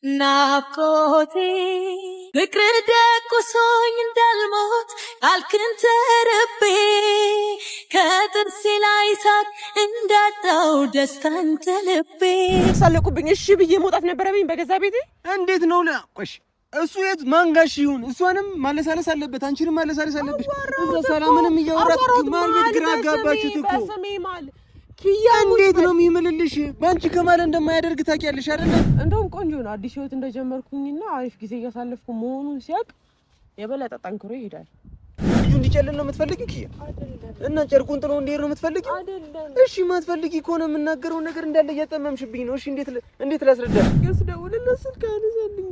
ናፍቆቴ ፍቅር ደቁሶኝ እንዳልሞት ቃልክን ተርቤ ከጥርሴ ላይ ሳቅ እንዳጣው ደስታን ተልቤ ሳለቁብኝ እሺ ብዬ መውጣት ነበረብኝ በገዛ ቤቴ። እንዴት ነው ለቆሽ እሱ የት ማንጋሽ ይሁን እሷንም ማለሳለስ አለበት አንቺንም ማለሳለስ አለብሽ። እዛ ሰላምንም እያወራችሁ ማል ቤት ግራ ጋባችሁት እኮ በስሜ ማል ኪያ እንዴት ነው የሚምልልሽ? ባንቺ ከማለ እንደማያደርግ ታውቂያለሽ አይደል? እንደውም ቆንጆ ነው አዲስ ህይወት እንደጀመርኩኝና አሪፍ ጊዜ እያሳለፍኩ መሆኑን ሲያቅ የበለጠ ጠንክሮ ይሄዳል። ልጁ እንዲጨልል ነው የምትፈልጊው ኪያ? እና ጨርቁን ጥሎ እንዲሄድ ነው የምትፈልጊው? እሺ ማትፈልጊ ከሆነ የምናገረው ነገር እንዳለ እያጠመምሽብኝ ነው። እሺ እንዴት ላስረዳሽ? ያስደውልልኝ ስልክ አነሳልኝ።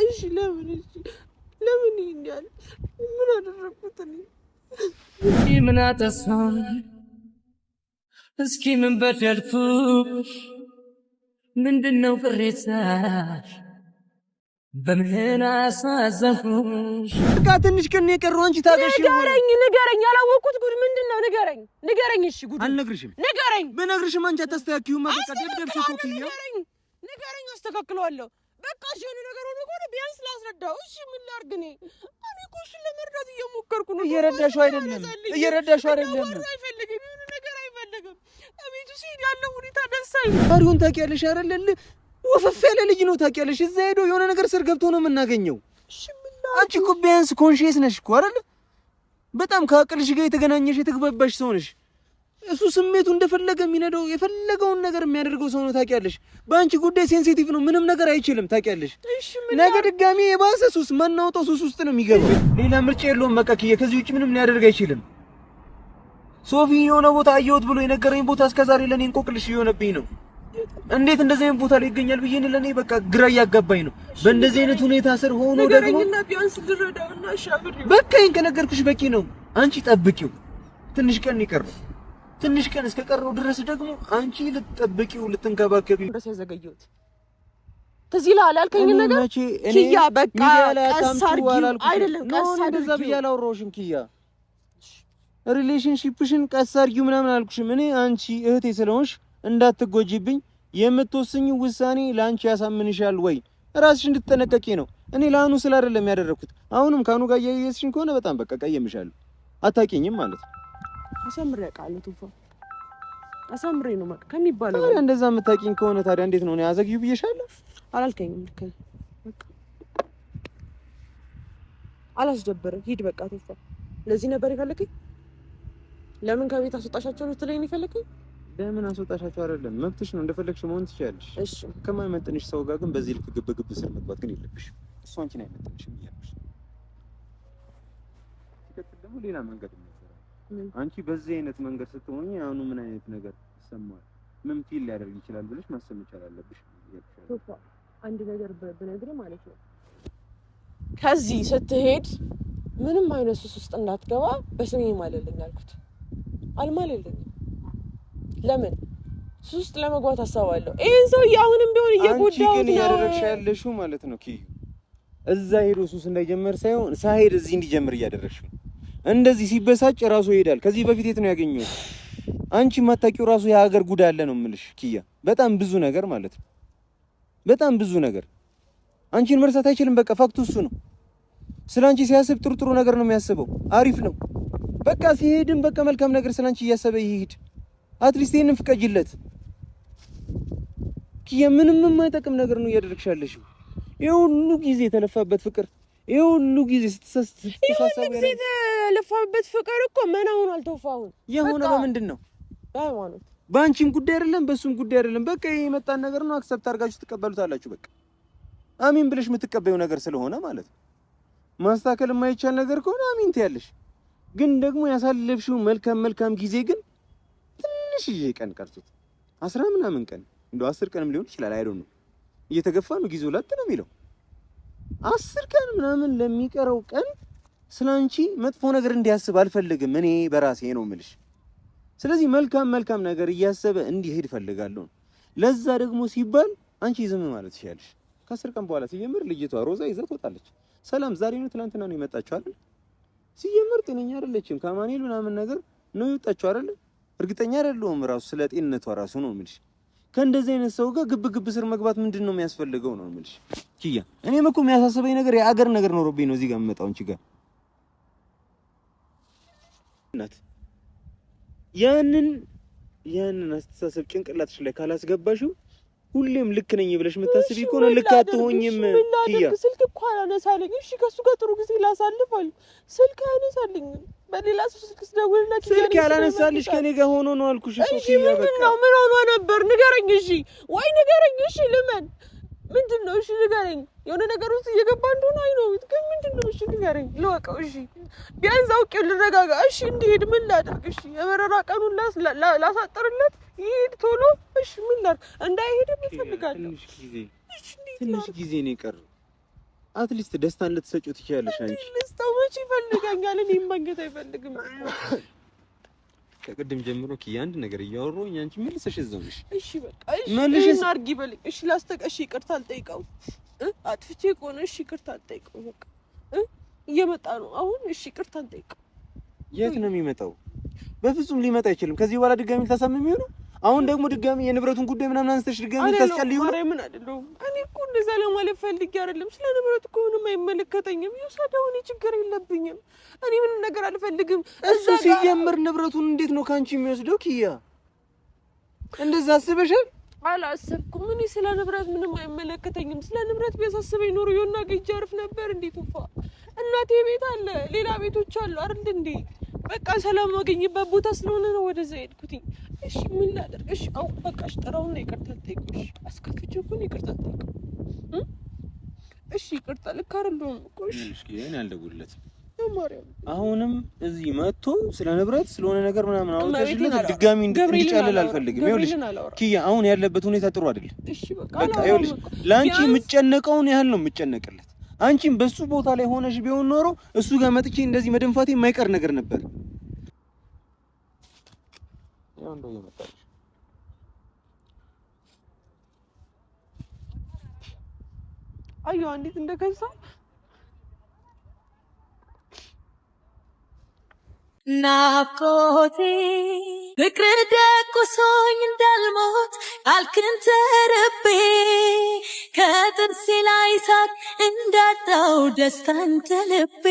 እሺ ለምን ይኛል? ምን አደረኩት እኔ? ምን አጠፋሁ? እስኪ ምን በደልኩ? ምንድነው ቅሬታሽ? በምን አሳዘንኩሽ? በቃ ትንሽ ቀን የቀረው አንቺ ታገሽ። ንገረኝ ያላወቅኩት ጉድ ምንድነው? ንገረኝ። እሺ ጉድ አልነግርሽም። ንገረኝ። ብነግርሽም አንቺ አታስተካክዩማ። በቃ ደብደብሽ እኮ ኪያ። ንገረኝ አስተካክለዋለሁ። በቃ እሺ የሆነ ነገር ሆነ እኮ ቢያንስ ላስረዳው። እሺ ምን ላድርግ እኔ እኮ እሱን ለመርዳት እየሞከርኩ ነው። እየረዳሽው አይደለም። አይፈልግም የሆነ ነገር አይፈልግም። እቤቱ ሲሄድ ያለው ሁኔታ ደስ አይልም። ባሪውን ታውቂያለሽ አይደል? ወፈፍ ያለ ልጅ ነው ታውቂያለሽ። እዛ ሄዶ የሆነ ነገር ስር ገብቶ ነው የምናገኘው። አንቺ እኮ ቢያንስ ኮንሺየስ ነሽ እኮ አይደል? በጣም ከአቅልሽ ጋር የተገናኘሽ የተግባባሽ ሰው ነሽ። እሱ ስሜቱ እንደፈለገ የሚነደው የፈለገውን ነገር የሚያደርገው ሰው ነው ታውቂያለሽ። በአንቺ ጉዳይ ሴንሲቲቭ ነው፣ ምንም ነገር አይችልም ታውቂያለሽ። ነገ ድጋሚ የባሰ ሱስ ማናወጣው ሱስ ውስጥ ነው የሚገባው። ሌላ ምርጫ የለውም በቃ ኪያ፣ ከዚህ ውጭ ምንም ሊያደርግ አይችልም። ሶፊ የሆነ ቦታ አየሁት ብሎ የነገረኝ ቦታ እስከዛሬ ለኔ እንቆቅልሽ እየሆነብኝ ነው። እንዴት እንደዚህ አይነት ቦታ ላይ ይገኛል ብዬ ለኔ በቃ ግራ እያጋባኝ ነው። በእንደዚህ አይነት ሁኔታ ስር ሆኖ ደግሞ በቃ ይሄን ከነገርኩሽ በቂ ነው። አንቺ ጠብቂው፣ ትንሽ ቀን ይቀርብ። ትንሽ ቀን እስከቀረው ድረስ ደግሞ አንቺ ልትጠብቂው ልትንከባከቢው ድረስ ያዘገየሁት ትዝ ይልሃል ያልከኝ ነገር ኪያ። በቃ ቀሳርጊው አይደለም እንደዛ ብዬ አላወራሁሽም ኪያ። ሪሌሽንሺፕሽን ቀሳርጊው ምናምን አልኩሽም። እኔ አንቺ እህቴ ስለሆንሽ እንዳትጎጂብኝ የምትወስኚው ውሳኔ ለአንቺ ያሳምንሻል ወይ ራስሽ እንድትጠነቀቂ ነው። እኔ ለአኑ ስለ አይደለም ያደረኩት። አሁንም ካኑ ጋር እያየሽኝ ከሆነ በጣም በቃ ቀየምሻለሁ። አታውቂኝም ማለት ነው። አሳምሬ አውቃለሁ ቱፋ፣ አሳምሬ ነው ማለት ከሚባለው። ታዲያ እንደዛ የምታውቂኝ ከሆነ ታዲያ እንዴት ነው? እኔ አዘግዩ ብዬሻለሁ አላልከኝም? ልክ በቃ አላስደበረ ሂድ በቃ ቱፋ። ለዚህ ነበር የፈለከኝ? ለምን ከቤት አስወጣሻቸው ነው ትለኝ ነው የፈለከኝ? ለምን አስወጣሻቸው አይደለም፣ መብትሽ ነው፣ እንደፈለግሽ መሆን ትችያለሽ። እሺ ከማይመጥንሽ ሰው ጋር ግን በዚህ ልክ ግብ ስር መግባት ግን የለብሽም። እሱ አንቺን አይመጥንሽም እያልኩሽ ሲቀጥል ደግሞ ሌላ መንገድ ነው። አንቺ በዚህ አይነት መንገድ ስትሆኚ አሁን ምን አይነት ነገር ይሰማል? ምን ፊል ሊያደርግ ይችላል ብለሽ ማሰብ መቻል አለብሽ። ቶፋ አንድ ነገር ብነግርህ ማለት ነው ከዚህ ስትሄድ ምንም አይነት ሱስ ውስጥ እንዳትገባ በስሜ ማለልኝ አልኩት። አልማለልኝም። ለምን ሱስ ውስጥ ለመግባት አሳባለሁ። ይሄን ሰው አሁንም ቢሆን እየጎዳሁት ነው። አንቺ ግን እያደረግሽ ያለሽው ማለት ነው ኪዩ፣ እዛ ሄዶ ሱስ እንዳይጀምር ሳይሆን ሳይሄድ እዚህ እንዲጀምር እያደረግሽ ነው። እንደዚህ ሲበሳጭ ራሱ ይሄዳል። ከዚህ በፊት የት ነው ያገኘው? አንቺ ማታቂው ራሱ የሀገር ጉዳ አለ ነው የምልሽ ኪያ። በጣም ብዙ ነገር ማለት ነው፣ በጣም ብዙ ነገር። አንቺን መርሳት አይችልም። በቃ ፋክቱ እሱ ነው። ስላንቺ ሲያስብ ጥሩ ነገር ነው የሚያስበው። አሪፍ ነው በቃ። ሲሄድም በቃ መልካም ነገር ስላንቺ እያሰበ ይሄድ። አትሊስት ይሄንን ፍቀጂለት ኪያ። ምንም የማይጠቅም ነገር ነው እያደረግሻለሽ። ይሄ ሁሉ ጊዜ የተለፋበት ፍቅር፣ ይሄ ሁሉ ጊዜ የተለፋበት ፍቅር እኮ ምን አሁን አልተወፋሁም። የሆነ በምንድን ነው? በሃይማኖት። በአንቺም ጉዳይ አይደለም በሱም ጉዳይ አይደለም። በቃ ይሄ የመጣን ነገር ነው። አክሰፕት አድርጋችሁ ትቀበሉታላችሁ። በቃ አሚን ብለሽ የምትቀበዩ ነገር ስለሆነ ማለት ነው። ማስተካከል የማይቻል ነገር ከሆነ አሚን ትያለሽ። ግን ደግሞ ያሳለፍሽው መልካም ጊዜ ግን ትንሽዬ ቀን ቀርቶት 10 ምናምን ቀን እንደው 10 ቀንም ሊሆን ይችላል። አይዶን ነው እየተገፋ ነው ጊዜው ላት ነው የሚለው 10 ቀን ምናምን ለሚቀረው ቀን ስላንቺ መጥፎ ነገር እንዲያስብ አልፈልግም። እኔ በራሴ ነው የምልሽ። ስለዚህ መልካም ነገር እያሰበ እንዲሄድ ፈልጋለሁ። ለዛ ደግሞ ሲባል አንቺ ዝም ማለት ትችያለሽ። ከ10 ቀን በኋላ ሲጀምር ልጅቷ ሮዛ ይዘት ወጣለች። ሰላም ዛሬ ነው ትናንትና ነው የመጣችው አይደል? ሲጀምር ጤነኛ አይደለችም። ከማኔል ምናምን ነገር ነው የወጣችው አይደል? እርግጠኛ አይደለሁም ራሱ ስለ ጤንነቷ ራሱ ነው የምልሽ። ከእንደዚህ አይነት ሰው ጋር ግብ ግብ ስር መግባት ምንድነው የሚያስፈልገው ነው የምልሽ ኪያ። እኔም እኮ የሚያሳስበኝ ነገር የአገር ነገር ኖሮብኝ ነው እዚህ ጋር የምመጣው እንጂ ጋር እናት ያንን አስተሳሰብ ጭንቅላትሽ ላይ ካላስገባሽው ሁሌም ልክ ነኝ ብለሽ የምታስቢ ከሆነ ልክ አትሆኝም ኪያ። ስልክ እኮ አላነሳልኝ። እሺ ከሱ ጋር ጥሩ ጊዜ ላሳልፋል። ስልክ አያነሳልኝ። በሌላ ስልክ ስደውልለት ስልክ ያላነሳልሽ ከኔ ጋር ሆኖ ነው አልኩሽ እኮ ኪያ። በቃ ምን ሆኖ ነበር ንገረኝ። እሺ ወይ ንገረኝ። እሺ ልመን ምንድነው? እሺ ንገረኝ። የሆነ ነገር ውስጥ እየገባ እንደሆነ አይኖት ግን ምንድነው? እሺ ንገረኝ ልወቀው። እሺ ቢያንስ አውቄው ልረጋጋ። እሺ እንዲሄድ ምን ላድርግ? እሺ የበረራ ቀኑን ላሳጥርለት ይሄድ ቶሎ። እሺ ምን ላድርግ? እንዳይሄድ ይፈልጋል። ትንሽ ጊዜ ነው የቀረው። አትሊስት ደስታን ልትሰጪው ትችያለሽ አንቺ። ልስታው መቼ ይፈልጋኛል? እኔም ማግኘት አይፈልግም። ከቅድም ጀምሮ ኪያ አንድ ነገር እያወራሁኝ አንቺ መልሰሽ እዛው ነሽ። እሺ በቃ እሺ መልሰሽ አድርጊ በልኝ። እሺ እሺ ይቅርታ አልጠይቀው አጥፍቼ ከሆነ እሺ ይቅርታ አልጠይቀው። በቃ እየመጣ ነው አሁን። እሺ ይቅርታ አልጠይቀው። የት ነው የሚመጣው? በፍጹም ሊመጣ አይችልም። ከዚህ በኋላ ድጋሚ ታሳምሚው ነው። አሁን ደግሞ ድጋሚ የንብረቱን ጉዳይ ምናምን አንስተሽ ድጋሚ ታስጨልዩ ነው። ምን አይደለም። እኔ እኮ እንደዛ ለማለት ፈልጌ አይደለም። ስለ ንብረቱ እኮ ምንም አይመለከተኝም። ይወሰደው፣ እኔ ችግር የለብኝም። እኔ ምንም ነገር አልፈልግም። እሱ ሲጀምር ንብረቱን እንዴት ነው ካንቺ የሚወስደው ኪያ? እንደዛ አስበሻል? አላሰብኩም። እኔ ስለ ንብረት ምንም አይመለከተኝም። ስለ ንብረት ቢያሳስበኝ ኖሮ የሆነ ገጅ አርፍ ነበር። እንዴት ወፋ እናቴ ቤት አለ፣ ሌላ ቤቶች አሉ አይደል እንዴ? በቃ ሰላም ማገኝበት ቦታ ስለሆነ ነው ወደዛ ሄድኩት። እሺ ምን ላድርግ? እሺ አው በቃሽ፣ ጥራውና ይቅርታ ጠይቁሽ። አስከፍቼው እኮ ይቅርታ ጠይቁ። እሺ ይቅርታ ልክ አይደለም እኮ። እሺ እኔ አልደውልለትም። አሁንም እዚህ መጥቶ ስለ ንብረት ስለሆነ ነገር ምናምን አውጥተሽለት ድጋሚ እንዲጨልል አልፈልግም። ይኸውልሽ ኪያ አሁን ያለበት ሁኔታ ጥሩ አይደለም። እሺ በቃ ይኸውልሽ ላንቺ የምጨነቀውን ያህል ነው የምጨነቅለት። አንቺም በሱ ቦታ ላይ ሆነሽ ቢሆን ኖሮ እሱ ጋር መጥቼ እንደዚህ መደንፋቴ የማይቀር ነገር ነበር። ያው እንደው የመጣች አየሁ እንዴት እንደከሳ ናፍቆቴ ፍቅር ደቁሶኝ እንዳልሞት ቃልክን ተርቤ ከጥርሴ ላይ ሳቅ እንዳጣው ደስታን ከልቤ